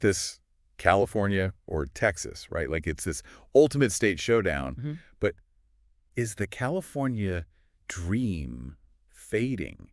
this California or Texas, right? Like it's this ultimate state showdown. But is the California dream fading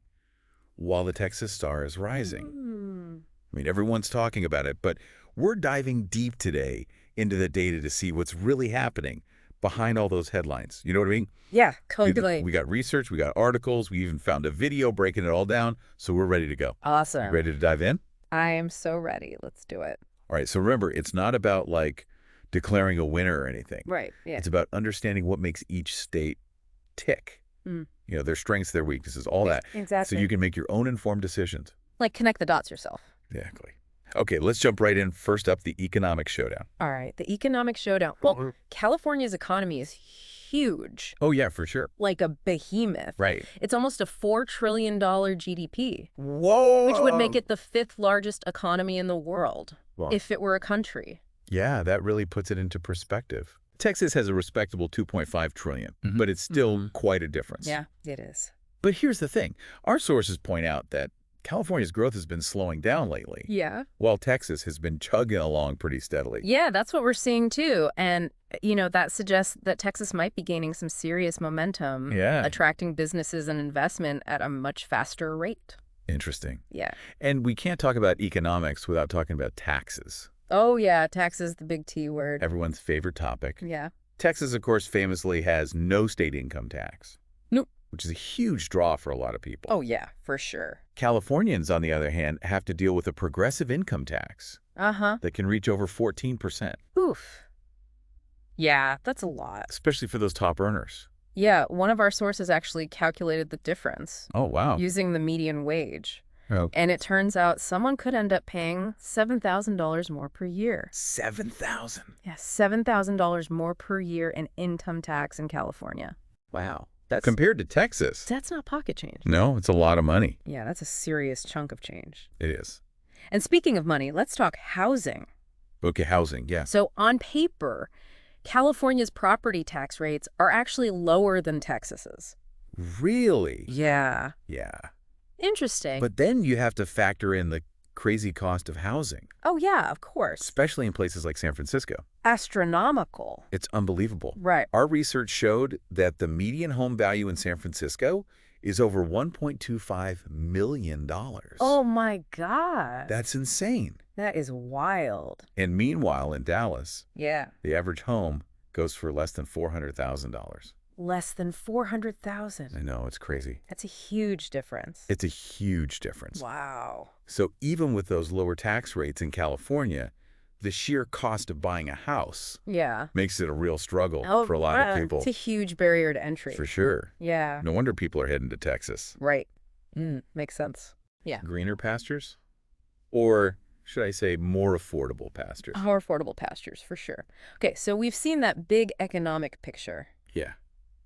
while the Texas star is rising? I mean, everyone's talking about it, but we're diving deep today into the data to see what's really happening behind all those headlines. You know what I mean? Yeah, totally. We got research, we got articles, we even found a video breaking it all down, so we're ready to go. Awesome. You ready to dive in? I am so ready. Let's do it. All right, so remember, it's not about like declaring a winner or anything. Right, yeah. It's about understanding what makes each state tick. You know, their strengths, their weaknesses, all that. Exactly. So you can make your own informed decisions. Like connect the dots yourself. Exactly. Okay, let's jump right in. First up, the economic showdown. All right, the economic showdown. Well, California's economy is huge. Oh, yeah, for sure. Like a behemoth. Right. It's almost a $4 trillion GDP. Whoa! Which would make it the 5th largest economy in the world if it were a country. Yeah, that really puts it into perspective. Texas has a respectable $2.5 trillion, but it's still quite a difference. Yeah, it is. But here's the thing. Our sources point out that California's growth has been slowing down lately. Yeah. While Texas has been chugging along pretty steadily. Yeah, that's what we're seeing too. And, you know, that suggests that Texas might be gaining some serious momentum, attracting businesses and investment at a much faster rate. Interesting. Yeah. And we can't talk about economics without talking about taxes. Oh, yeah, taxes, the big T word. Everyone's favorite topic. Yeah. Texas, of course, famously has no state income tax. Nope. Which is a huge draw for a lot of people. Oh, yeah, for sure. Californians, on the other hand, have to deal with a progressive income tax that can reach over 14%. Oof. Yeah, that's a lot. Especially for those top earners. Yeah, one of our sources actually calculated the difference. Oh, wow. Using the median wage. Oh. And it turns out someone could end up paying $7,000 more per year. $7,000? Yeah, $7,000 more per year in income tax in California. Wow. Compared to Texas. That's not pocket change. No, it's a lot of money. Yeah, that's a serious chunk of change. It is. And speaking of money, let's talk housing. Okay, housing, yeah. So on paper, California's property tax rates are actually lower than Texas's. Really? Yeah. Yeah. Interesting. But then you have to factor in the crazy cost of housing. Oh, yeah, of course. Especially in places like San Francisco. Astronomical. It's unbelievable. Right. Our research showed that the median home value in San Francisco is over $1.25 million. Oh, my God. That's insane. That is wild. And meanwhile, in Dallas, yeah, the average home goes for less than $400,000. Less than $400,000. I know, it's crazy. That's a huge difference. It's a huge difference. Wow. So even with those lower tax rates in California, the sheer cost of buying a house makes it a real struggle for a lot of people. It's a huge barrier to entry. For sure. Yeah. No wonder people are heading to Texas. Right. Makes sense. Yeah. Greener pastures? Or should I say more affordable pastures? More affordable pastures, for sure. Okay, so we've seen that big economic picture. Yeah.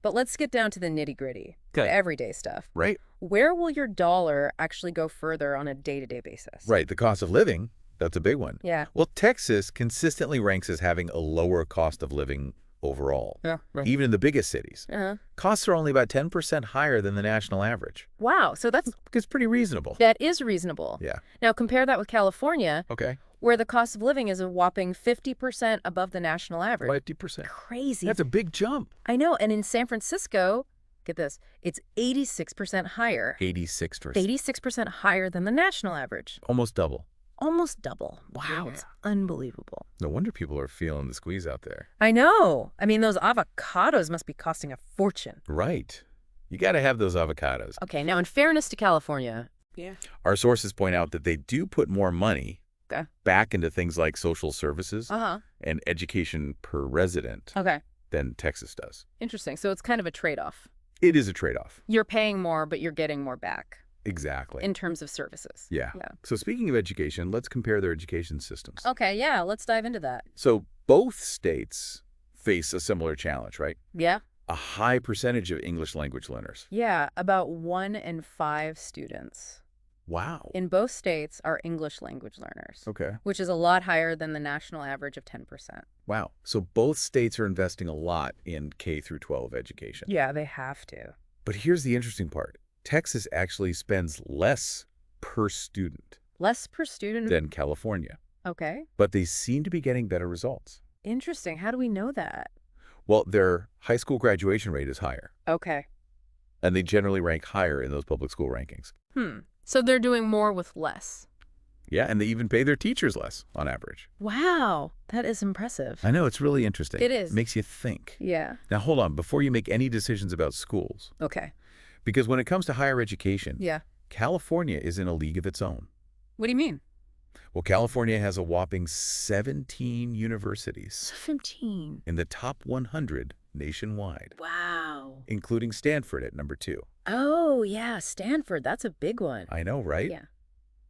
But let's get down to the nitty-gritty, the everyday stuff. Right. Where will your dollar actually go further on a day-to-day basis? Right. The cost of living, that's a big one. Yeah. Well, Texas consistently ranks as having a lower cost of living overall. Yeah, right. Even in the biggest cities. Costs are only about 10% higher than the national average. Wow. So it's pretty reasonable. That is reasonable. Yeah. Now, compare that with California. Okay. Where the cost of living is a whopping 50% above the national average. 50%. Crazy. That's a big jump. I know. And in San Francisco, get this, it's 86% higher. 86%. 86% higher than the national average. Almost double. Almost double. Wow. Yeah. It's unbelievable. No wonder people are feeling the squeeze out there. I know. I mean, those avocados must be costing a fortune. Right. You got to have those avocados. Okay. Now, in fairness to California. Yeah. Our sources point out that they do put more money back into things like social services and education per resident than Texas does. Interesting. So it's kind of a trade-off. It is a trade-off. You're paying more, but you're getting more back. Exactly. In terms of services. Yeah. So speaking of education, let's compare their education systems. Okay, yeah, let's dive into that. So both states face a similar challenge, right? Yeah. A high percentage of English language learners. Yeah, about 1 in 5 students. Wow. In both states are English language learners. Okay. Which is a lot higher than the national average of 10%. Wow. So both states are investing a lot in K through 12 education. Yeah, they have to. But here's the interesting part. Texas actually spends less per student. Less per student? Than California. Okay. but they seem to be getting better results. Interesting. How do we know that? Well, their high school graduation rate is higher, Okay. and they generally rank higher in those public school rankings. So they're doing more with less. Yeah, and they even pay their teachers less on average. Wow. That is impressive. I know, it's really interesting. It is. It makes you think. Yeah. Now, hold on, before you make any decisions about schools, Okay. because when it comes to higher education, Yeah. California is in a league of its own. What do you mean? Well, California has a whopping 17 universities 17. in the top 100 nationwide, Wow. including Stanford at number 2. Oh, yeah. Stanford. That's a big one. I know, right? Yeah.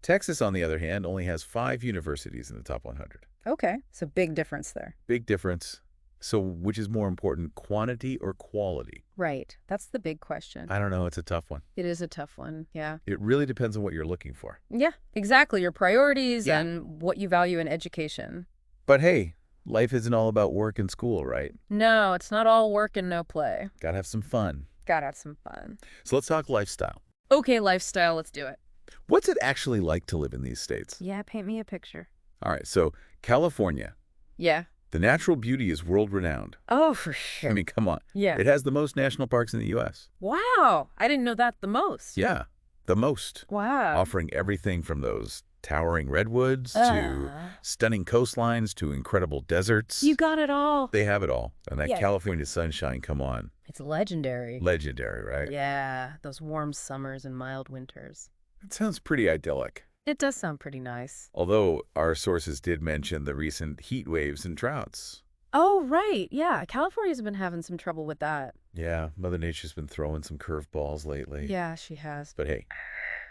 Texas, on the other hand, only has 5 universities in the top 100. Okay. So big difference there. Big difference. So which is more important, quantity or quality? Right. That's the big question. I don't know. It's a tough one. It is a tough one. Yeah. It really depends on what you're looking for. Yeah, exactly. Your priorities Yeah. and what you value in education. But hey, life isn't all about work and school, right? No, it's not all work and no play. Gotta have some fun. Gotta have some fun. So let's talk lifestyle. Okay, lifestyle. Let's do it. What's it actually like to live in these states? Yeah, paint me a picture. All right, so California, Yeah. the natural beauty is world-renowned. Oh, for sure. I mean, come on. Yeah. It has the most national parks in the U.S. Wow. I didn't know that the most. Yeah, the most. Wow. Offering everything from those towering redwoods to stunning coastlines to incredible deserts. You got it all. They have it all. And that Yeah. California sunshine, come on. It's legendary. Legendary, right? Yeah, those warm summers and mild winters. It sounds pretty idyllic. It does sound pretty nice. Although our sources did mention the recent heat waves and droughts. Oh, right. Yeah, California's been having some trouble with that. Yeah, Mother Nature's been throwing some curveballs lately. Yeah, she has. But hey,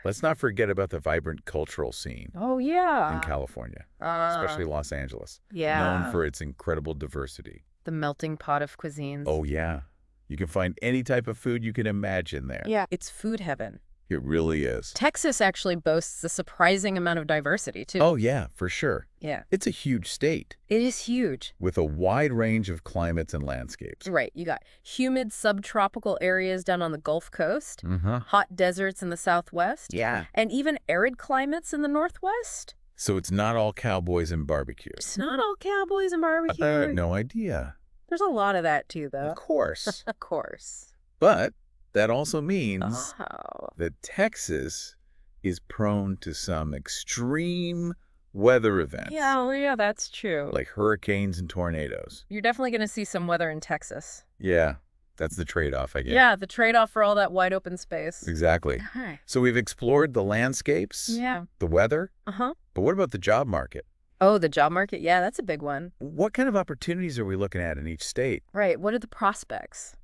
let's not forget about the vibrant cultural scene Oh, yeah. in California, especially Los Angeles. Yeah. Known for its incredible diversity. The melting pot of cuisines. Oh, yeah. You can find any type of food you can imagine there. Yeah, it's food heaven. It really is. Texas actually boasts a surprising amount of diversity, too. Oh, yeah, for sure. Yeah. It's a huge state It is huge. with a wide range of climates and landscapes. Right. You got humid subtropical areas down on the Gulf Coast, hot deserts in the Southwest, Yeah. and even arid climates in the Northwest. So it's not all cowboys and barbecues. It's not all cowboys and barbecue. No idea. There's a lot of that, too, though. Of course. Of course. But that also means Oh. that Texas is prone to some extreme weather events. Yeah, well, yeah, that's true. Like hurricanes and tornadoes. You're definitely going to see some weather in Texas. Yeah, that's the trade-off, I guess. Yeah, the trade-off for all that wide open space. Exactly. Hi. So we've explored the landscapes, Yeah. the weather, Uh-huh. but what about the job market? Oh, the job market? Yeah, that's a big one. What kind of opportunities are we looking at in each state? Right. What are the prospects?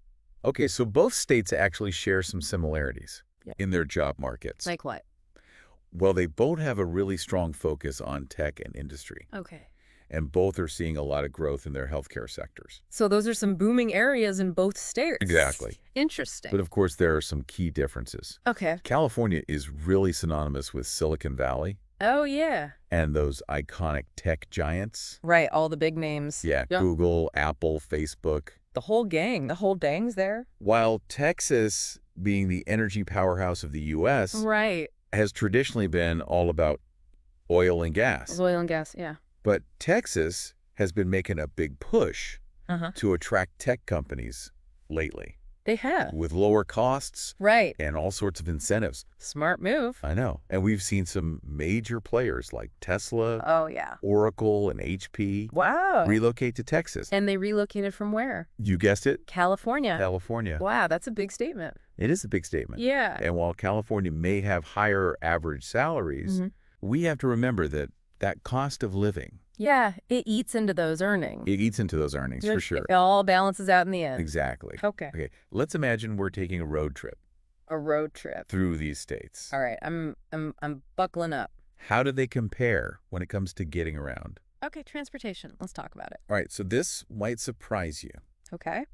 Okay, so both states actually share some similarities in their job markets. Like what? Well, they both have a really strong focus on tech and industry, Okay. and both are seeing a lot of growth in their healthcare sectors. So those are some booming areas in both states. Exactly. Interesting. But of course, there are some key differences. Okay. California is really synonymous with Silicon Valley Oh, yeah. and those iconic tech giants. Right. All the big names. Yeah, Google, Apple, Facebook. The whole gang. The whole dang's there. While Texas, being the energy powerhouse of the U.S., Right. has traditionally been all about oil and gas. Oil and gas. Yeah. But Texas has been making a big push Uh-huh. to attract tech companies lately They have. with lower costs Right. and all sorts of incentives. Smart move. I know. And we've seen some major players like Tesla, Oh, yeah. Oracle, and HP Wow. relocate to Texas. And they relocated from where? You guessed it, California. California. Wow, that's a big statement. It is a big statement. Yeah. And while California may have higher average salaries, we have to remember that that cost of living, Yeah, it eats into those earnings. it eats into those earnings for sure. It all balances out in the end. Exactly. Okay. Okay, let's imagine we're taking a road trip A road trip. through these states. All right, I'm buckling up. How do they compare when it comes to getting around? Okay, transportation. Let's talk about it. All right, so this might surprise you. Okay.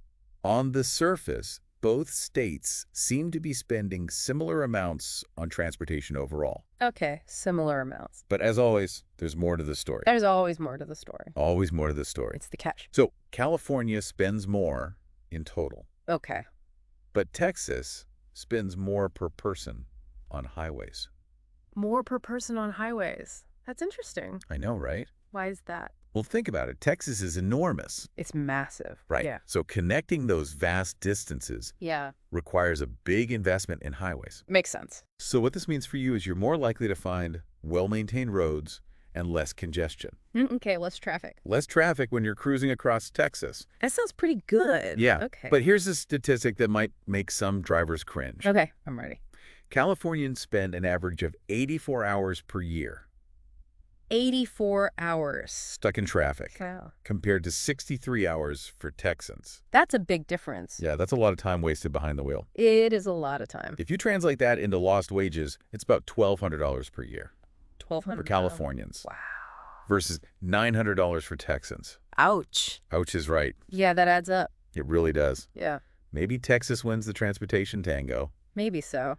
On the surface, both states seem to be spending similar amounts on transportation overall. Okay, similar amounts. But as always, there's more to the story. There's always more to the story. Always more to the story. It's the catch. So California spends more in total, Okay. but Texas spends more per person on highways. More per person on highways. That's interesting. I know, right? Why is that? Well, think about it. Texas is enormous. It's massive. Right. Yeah. So connecting those vast distances requires a big investment in highways. Makes sense. So what this means for you is you're more likely to find well-maintained roads and less congestion. Okay, less traffic. Less traffic when you're cruising across Texas. That sounds pretty good. Yeah. Okay. But here's a statistic that might make some drivers cringe. Okay, I'm ready. Californians spend an average of 84 hours per year 84 hours. stuck in traffic, Wow. compared to 63 hours for Texans. That's a big difference. Yeah, that's a lot of time wasted behind the wheel. It is a lot of time. If you translate that into lost wages, it's about $1,200 per year $1,200 for Californians. Wow. Versus $900 for Texans. Ouch. Ouch is right. Yeah, that adds up. It really does. Yeah. Maybe Texas wins the transportation tango. Maybe so.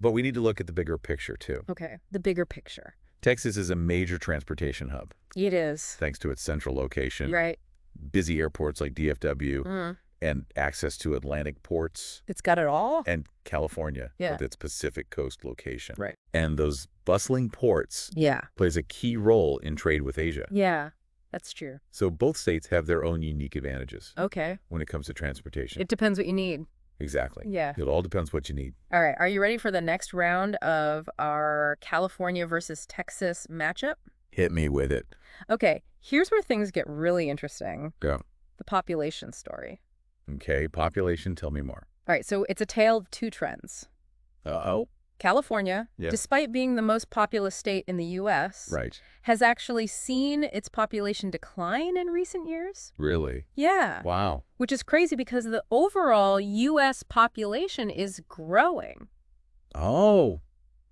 But we need to look at the bigger picture, too. Okay, the bigger picture. Texas is a major transportation hub. It is. Thanks to its central location. Right. Busy airports like DFW and access to Atlantic ports. It's got it all? And California with its Pacific Coast location. Right. And those bustling ports plays a key role in trade with Asia. Yeah, that's true. So both states have their own unique advantages Okay. when it comes to transportation. It depends what you need. Exactly. Yeah. It all depends what you need. All right. Are you ready for the next round of our California versus Texas matchup? Hit me with it. Okay. Here's where things get really interesting. Go. The population story. Okay. Population, tell me more. All right. So it's a tale of two trends. Uh-oh. California, despite being the most populous state in the U.S., has actually seen its population decline in recent years. Really? Yeah. Wow. Which is crazy because the overall U.S. population is growing. Oh,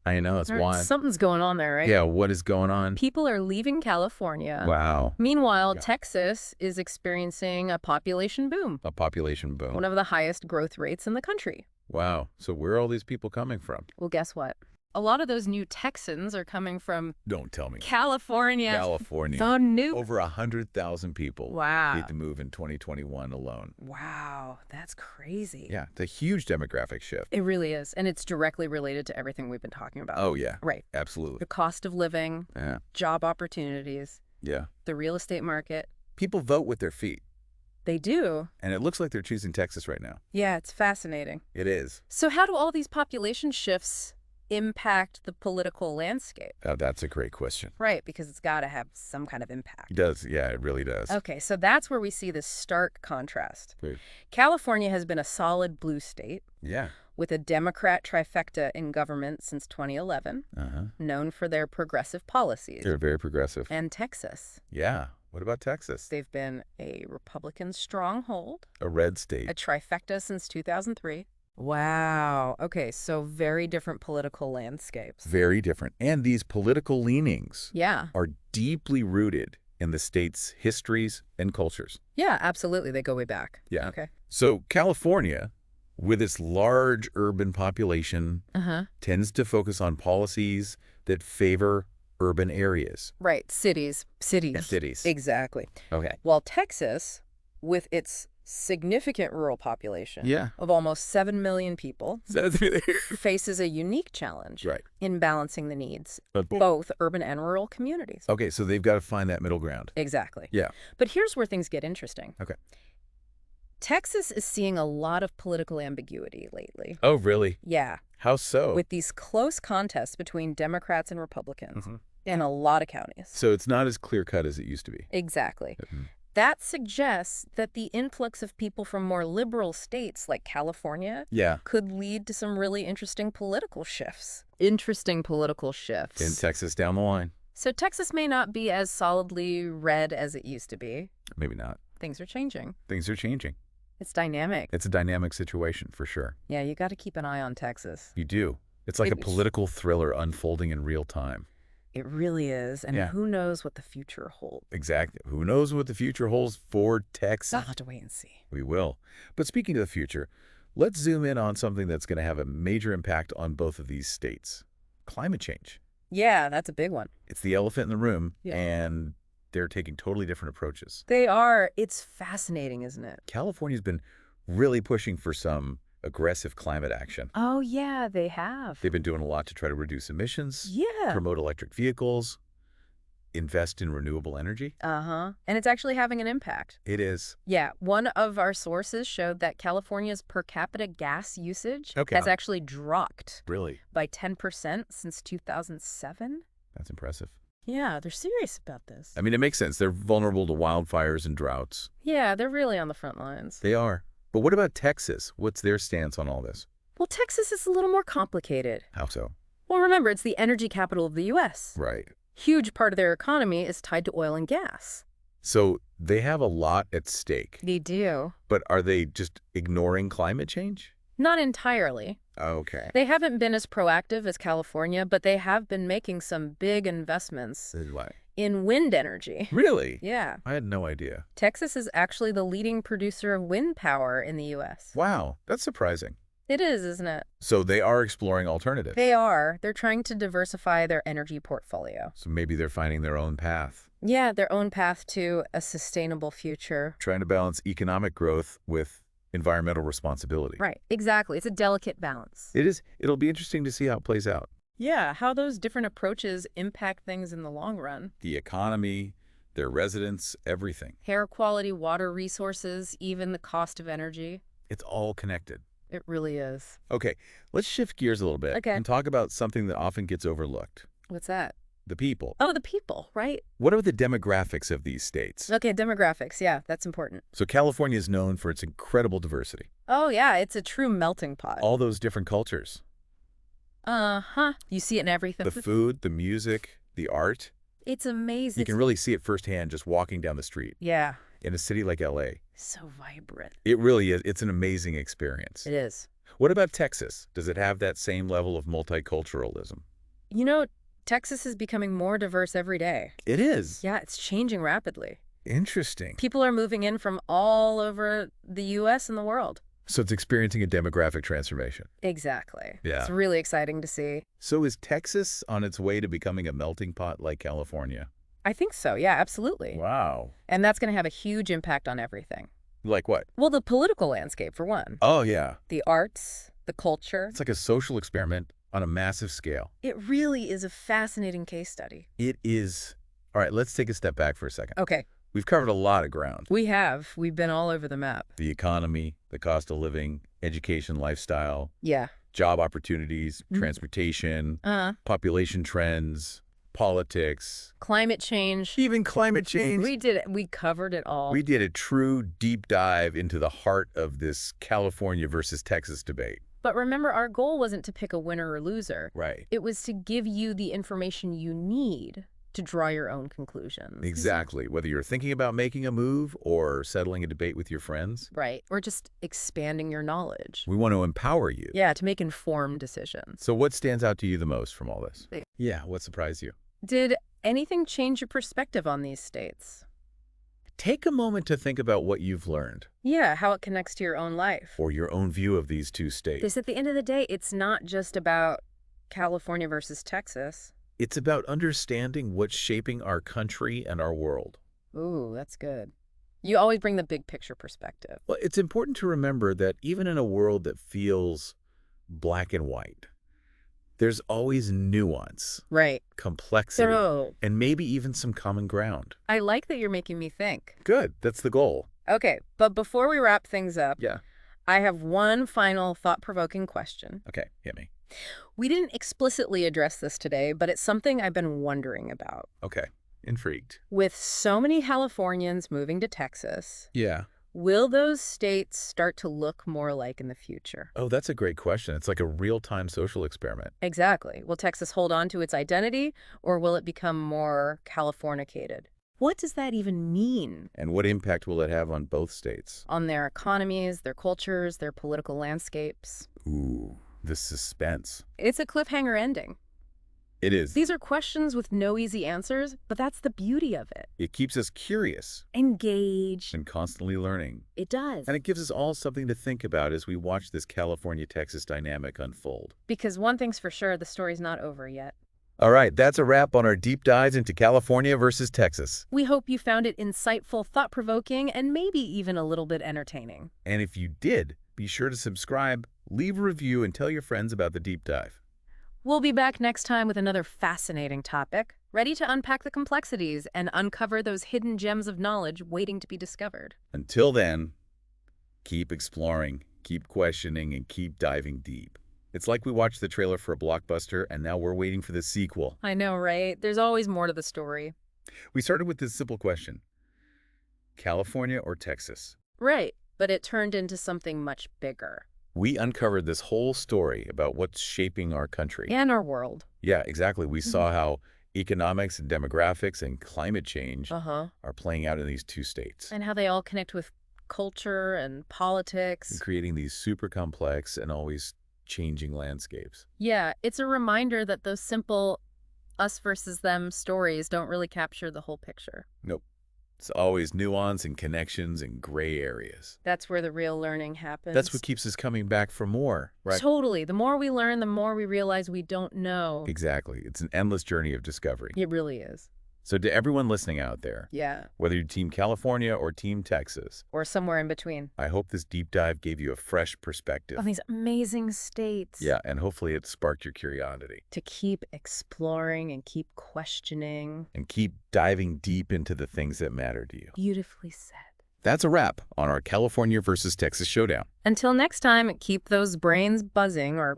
I know. That's why. Something's going on there, right? Yeah, what is going on? People are leaving California. Wow. Meanwhile, Texas is experiencing a population boom. A population boom. One of the highest growth rates in the country. Wow. So where are all these people coming from? Well, guess what? A lot of those new Texans are coming from... Don't tell me. California. California. The new... Over 100,000 people wow. need to move in 2021 alone. Wow. That's crazy. Yeah. It's a huge demographic shift. It really is. And it's directly related to everything we've been talking about. Oh, yeah. Right. Absolutely. The cost of living. Yeah. Job opportunities. Yeah. The real estate market. People vote with their feet. They do. And it looks like they're choosing Texas right now. Yeah, it's fascinating. It is. So how do all these population shifts impact the political landscape? That's a great question. Right, because it's got to have some kind of impact. It does. Yeah, it really does. Okay, so that's where we see this stark contrast. Great. California has been a solid blue state. Yeah. With a Democrat trifecta in government since 2011, known for their progressive policies. They're very progressive. And Texas. Yeah. What about Texas? They've been a Republican stronghold. A red state. A trifecta since 2003. Wow. Okay, so very different political landscapes. Very different. And these political leanings are deeply rooted in the state's histories and cultures. Yeah, absolutely. They go way back. Yeah. Okay. So California, with its large urban population, tends to focus on policies that favor urban areas. Right. Cities. Yeah, cities. Exactly. Okay. While Texas, with its significant rural population of almost 7 million people, faces a unique challenge in balancing the needs of both urban and rural communities. Okay, so they've got to find that middle ground. Exactly. Yeah. But here's where things get interesting. Okay. Texas is seeing a lot of political ambiguity lately. Oh, really? Yeah. How so? With these close contests between Democrats and Republicans in a lot of counties. So it's not as clear-cut as it used to be. Exactly. That suggests that the influx of people from more liberal states like California could lead to some really interesting political shifts. In Texas down the line. So Texas may not be as solidly red as it used to be. Maybe not. Things are changing. Things are changing. It's dynamic. It's a dynamic situation, for sure. Yeah, you got to keep an eye on Texas. You do. It's like a political thriller unfolding in real time. It really is. And who knows what the future holds. Exactly. Who knows what the future holds for Texas? I'll have to wait and see. We will. But speaking of the future, let's zoom in on something that's going to have a major impact on both of these states. Climate change. Yeah, that's a big one. It's the elephant in the room, and they're taking totally different approaches. They are. It's fascinating, isn't it? California's been really pushing for some aggressive climate action. Oh, yeah, they have. They've been doing a lot to try to reduce emissions, promote electric vehicles. invest in renewable energy? Uh-huh. And it's actually having an impact. It is. Yeah, one of our sources showed that California's per capita gas usage has actually dropped by 10% since 2007. That's impressive. Yeah, they're serious about this. I mean, it makes sense. They're vulnerable to wildfires and droughts. Yeah, they're really on the front lines. They are. But what about Texas? What's their stance on all this? Well, Texas is a little more complicated. How so? Well, remember, it's the energy capital of the U.S. Right. Huge part of their economy is tied to oil and gas. So they have a lot at stake. They do. But are they just ignoring climate change? Not entirely. Okay. They haven't been as proactive as California, but they have been making some big investments in wind energy. Really? Yeah. I had no idea. Texas is actually the leading producer of wind power in the U.S. Wow, that's surprising. It is, isn't it? So they are exploring alternatives. They are. They're trying to diversify their energy portfolio. So maybe they're finding their own path. Yeah, their own path to a sustainable future. Trying to balance economic growth with environmental responsibility. Right, exactly. It's a delicate balance. It is. It'll be interesting to see how it plays out. Yeah, how those different approaches impact things in the long run. The economy, their residents, everything. Air quality, water resources, even the cost of energy. It's all connected. It really is. Okay, let's shift gears a little bit and talk about something that often gets overlooked. What's that? The people. Oh, the people, right? What are the demographics of these states? Okay, demographics. Yeah, that's important. So California is known for its incredible diversity. Oh, yeah, it's a true melting pot. All those different cultures. Uh-huh. You see it in everything. The food, the music, the art. It's amazing. You can really see it firsthand just walking down the street. Yeah. In a city like L.A. So vibrant. It really is. It's an amazing experience. It is. What about Texas? Does it have that same level of multiculturalism? You know, Texas is becoming more diverse every day. It is? Yeah, it's changing rapidly. Interesting. People are moving in from all over the U.S. and the world. So it's experiencing a demographic transformation. Exactly. Yeah. It's really exciting to see. So is Texas on its way to becoming a melting pot like California? I think so. Yeah, absolutely. Wow. And that's going to have a huge impact on everything. Like what? Well, the political landscape, for one. Oh, yeah. The arts, the culture. It's like a social experiment on a massive scale. It really is a fascinating case study. It is. All right, let's take a step back for a second. Okay. We've covered a lot of ground. We have. We've been all over the map. The economy, the cost of living, education, lifestyle. Yeah. Job opportunities, transportation, population trends, politics. Climate change. Even climate change. We did it. We covered it all. We did a true deep dive into the heart of this California versus Texas debate. But remember, our goal wasn't to pick a winner or loser. Right. It was to give you the information you need to draw your own conclusions. Exactly. Whether you're thinking about making a move or settling a debate with your friends. Right. Or just expanding your knowledge. We want to empower you. Yeah, to make informed decisions. So what stands out to you the most from all this? Yeah, what surprised you? Did anything change your perspective on these states? Take a moment to think about what you've learned. Yeah, how it connects to your own life. Or your own view of these two states. Because at the end of the day, it's not just about California versus Texas. It's about understanding what's shaping our country and our world. Ooh, that's good. You always bring the big picture perspective. Well, it's important to remember that even in a world that feels black and white, there's always nuance, right, complexity, and maybe even some common ground. I like that you're making me think. Good. That's the goal. Okay, but before we wrap things up, yeah, I have one final thought-provoking question. Okay, hit me. We didn't explicitly address this today, but it's something I've been wondering about. Okay, intrigued. With so many Californians moving to Texas, yeah, will those states start to look more alike in the future? Oh, that's a great question. It's like a real-time social experiment. Exactly. Will Texas hold on to its identity, or will it become more Californicated? What does that even mean? And what impact will it have on both states? On their economies, their cultures, their political landscapes. Ooh, the suspense. It's a cliffhanger ending. It is. These are questions with no easy answers, but that's the beauty of it. It keeps us curious. Engaged. And constantly learning. It does. And it gives us all something to think about as we watch this California-Texas dynamic unfold. Because one thing's for sure, the story's not over yet. All right, that's a wrap on our deep dives into California versus Texas. We hope you found it insightful, thought-provoking, and maybe even a little bit entertaining. And if you did, be sure to subscribe, leave a review, and tell your friends about the deep dive. We'll be back next time with another fascinating topic, ready to unpack the complexities and uncover those hidden gems of knowledge waiting to be discovered. Until then, keep exploring, keep questioning, and keep diving deep. It's like we watched the trailer for a blockbuster, and now we're waiting for the sequel. I know, right? There's always more to the story. We started with this simple question: California or Texas? Right, but it turned into something much bigger. We uncovered this whole story about what's shaping our country. And our world. Yeah, exactly. We saw how economics and demographics and climate change are playing out in these two states. And how they all connect with culture and politics. And creating these super complex and always changing landscapes. Yeah, it's a reminder that those simple us versus them stories don't really capture the whole picture. Nope. It's always nuance and connections and gray areas. That's where the real learning happens. That's what keeps us coming back for more, right? Totally. The more we learn, the more we realize we don't know. Exactly. It's an endless journey of discovery. It really is. So to everyone listening out there, whether you're Team California or Team Texas, or somewhere in between, I hope this deep dive gave you a fresh perspective on these amazing states. Yeah, and hopefully it sparked your curiosity. To keep exploring and keep questioning. And keep diving deep into the things that matter to you. Beautifully said. That's a wrap on our California versus Texas showdown. Until next time, keep those brains buzzing or